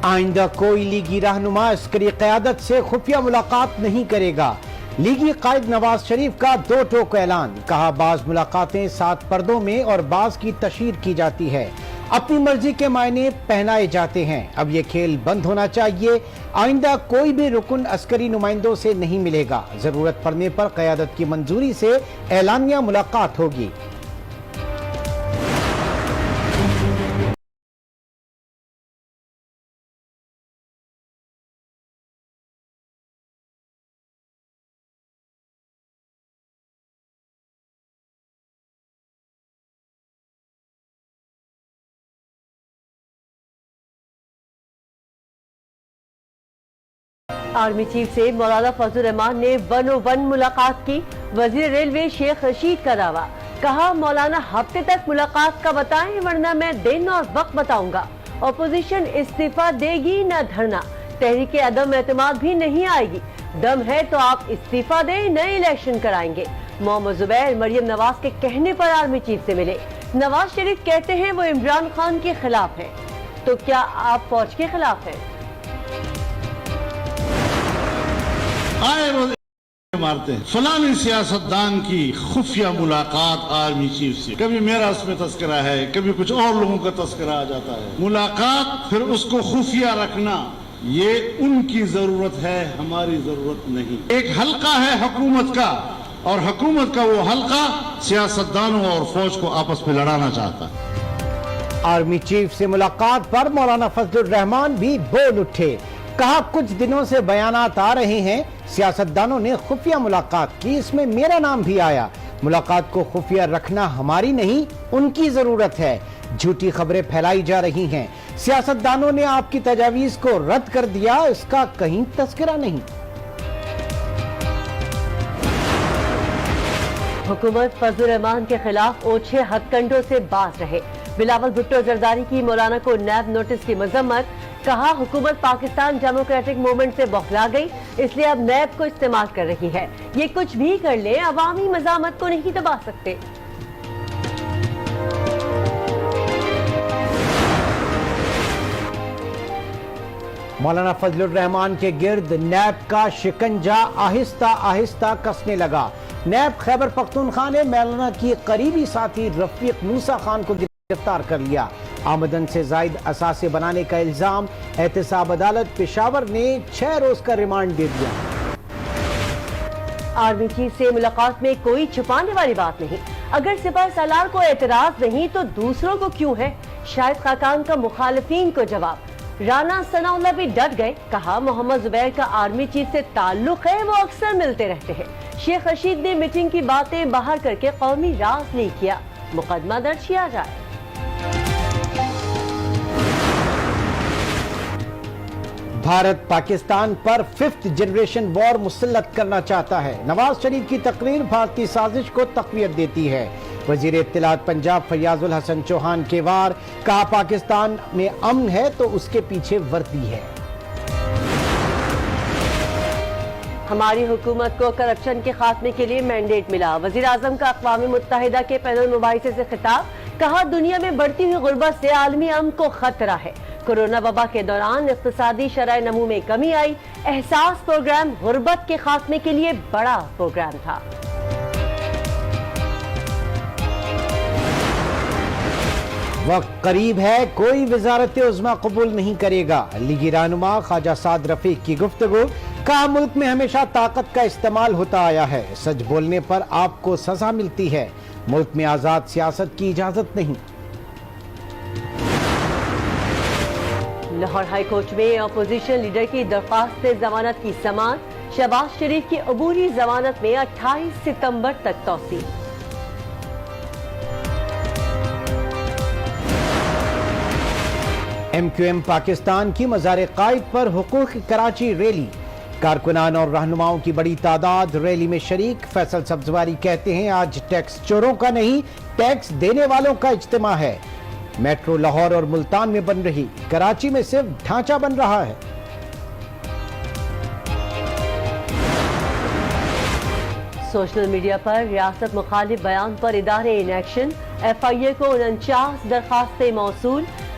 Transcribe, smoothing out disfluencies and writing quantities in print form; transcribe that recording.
آئندہ کوئی لیگی رہنما عسکری قیادت سے خفیہ ملاقات نہیں کرے گا۔ لیگی قائد نواز شریف کا دو ٹوک اعلان، کہا بعض ملاقاتیں 7 پردوں میں اور بعض کی تشہیر کی جاتی ہے، اپنی مرضی کے معنی پہنائے جاتے ہیں، اب یہ کھیل بند ہونا چاہیے، آئندہ کوئی بھی رکن عسکری نمائندوں سے نہیں ملے گا، ضرورت پڑنے پر قیادت کی منظوری سے اعلانیہ ملاقات ہوگی۔ آرمی چیف سے مولانا فضل الرحمان نے 101 ملاقات کی، وزیر ریلوے شیخ رشید کا دعویٰ، کہا مولانا ہفتے تک ملاقات کا بتائیں ورنہ میں دن اور وقت بتاؤں گا، اپوزیشن استعفیٰ دے گی نہ دھرنا، تحریک عدم اعتماد بھی نہیں آئے گی، دم ہے تو آپ استعفیٰ دیں، نئے الیکشن کرائیں گے۔ محمد زبیر مریم نواز کے کہنے پر آرمی چیف سے ملے، نواز شریف کہتے ہیں وہ عمران خان کے خلاف ہیں، تو کیا آپ فوج کے خلاف ہیں؟ آئے روز مارتے ہیں فلانی سیاستدان کی خفیہ ملاقات آرمی چیف سے، کبھی میرا اس میں تذکرہ ہے، کبھی کچھ اور لوگوں کا تذکرہ آ جاتا ہے، ملاقات پھر اس کو خفیہ رکھنا یہ ان کی ضرورت ہے، ہماری ضرورت نہیں۔ ایک حلقہ ہے حکومت کا، اور حکومت کا وہ حلقہ سیاستدانوں اور فوج کو آپس میں لڑانا چاہتا ہے۔ آرمی چیف سے ملاقات پر مولانا فضل الرحمان بھی بول اٹھے، کہا کچھ دنوں سے بیانات آ رہے ہیں سیاستدانوں نے خفیہ ملاقات کی، اس میں میرا نام بھی آیا، ملاقات کو خفیہ رکھنا ہماری نہیں ان کی ضرورت ہے، جھوٹی خبریں پھیلائی جا رہی ہیں، سیاستدانوں نے آپ کی تجاویز کو رد کر دیا، اس کا کہیں تذکرہ نہیں۔ حکومت فضل الرحمان کے خلاف اوچھے ہتھ کنڈوں سے باز رہے، بلاول بھٹو زرداری کی مولانا کو نیب نوٹس کی مذمت، کہا حکومت پاکستان ڈیموکریٹک موومنٹ سے بوکھلا گئی، اس لیے اب نیب کو استعمال کر رہی ہے، یہ کچھ بھی کر لیں عوامی مزاحمت کو نہیں دبا سکتے۔ مولانا فضل الرحمان کے گرد نیب کا شکنجہ آہستہ آہستہ کسنے لگا، نیب خیبر پختونخوا نے مولانا کی قریبی ساتھی رفیق موسیٰ خان کو گرفتار کر لیا، آمدن سے زائد اثاثے بنانے کا الزام، احتساب عدالت پشاور نے 6 روز کا ریمانڈ دے دیا۔ آرمی چیف سے ملاقات میں کوئی چھپانے والی بات نہیں، اگر سپہ سالار کو اعتراض نہیں تو دوسروں کو کیوں ہے؟ شاہد خاقان کا مخالفین کو جواب، رانا ثناء اللہ بھی ڈٹ گئے، کہا محمد زبیر کا آرمی چیف سے تعلق ہے، وہ اکثر ملتے رہتے ہیں، شیخ رشید نے میٹنگ کی باتیں باہر کر کے قومی راز لیک کیا، مقدمہ درج کیا جائے۔ بھارت پاکستان پر 5th جنریشن وار مسلط کرنا چاہتا ہے، نواز شریف کی تقریر بھارتی سازش کو تقویت دیتی ہے، وزیر اطلاعات پنجاب فیاض الحسن چوہان کے وار، کہا پاکستان میں امن ہے تو اس کے پیچھے وردی ہے۔ ہماری حکومت کو کرپشن کے خاتمے کے لیے مینڈیٹ ملا، وزیر اعظم کا اقوام متحدہ کے پینل مباحثے سے خطاب، کہا دنیا میں بڑھتی ہوئی غربت سے عالمی امن کو خطرہ ہے، کورونا وبا کے دوران اقتصادی شرح نمو میں کمی آئی، احساس پروگرام غربت کے خاتمے کے لیے بڑا پروگرام تھا۔ وقت قریب ہے، کوئی وزارت عظمیٰ قبول نہیں کرے گا، لیگی رہنما خواجہ سعد رفیق کی گفتگو، کہا ملک میں ہمیشہ طاقت کا استعمال ہوتا آیا ہے، سچ بولنے پر آپ کو سزا ملتی ہے، ملک میں آزاد سیاست کی اجازت نہیں۔ لاہور ہائی کورٹ میں اپوزیشن لیڈر کی درخواست ضمانت کی سماعت، شہباز شریف کی عبوری ضمانت میں 28 ستمبر تک توسیع۔ ایم کیو ایم پاکستان کی مزار قائد پر حقوق کراچی ریلی، کارکنان اور رہنماؤں کی بڑی تعداد ریلی میں شریک، فیصل سبزواری کہتے ہیں آج ٹیکس چوروں کا نہیں ٹیکس دینے والوں کا اجتماع ہے، میٹرو لاہور اور ملتان میں بن رہی، کراچی میں صرف ڈھانچہ بن رہا ہے۔ سوشل میڈیا پر ریاست مخالف بیان پر ادارے ان ایکشن، ایف آئی اے کو 49 درخواستیں موصول،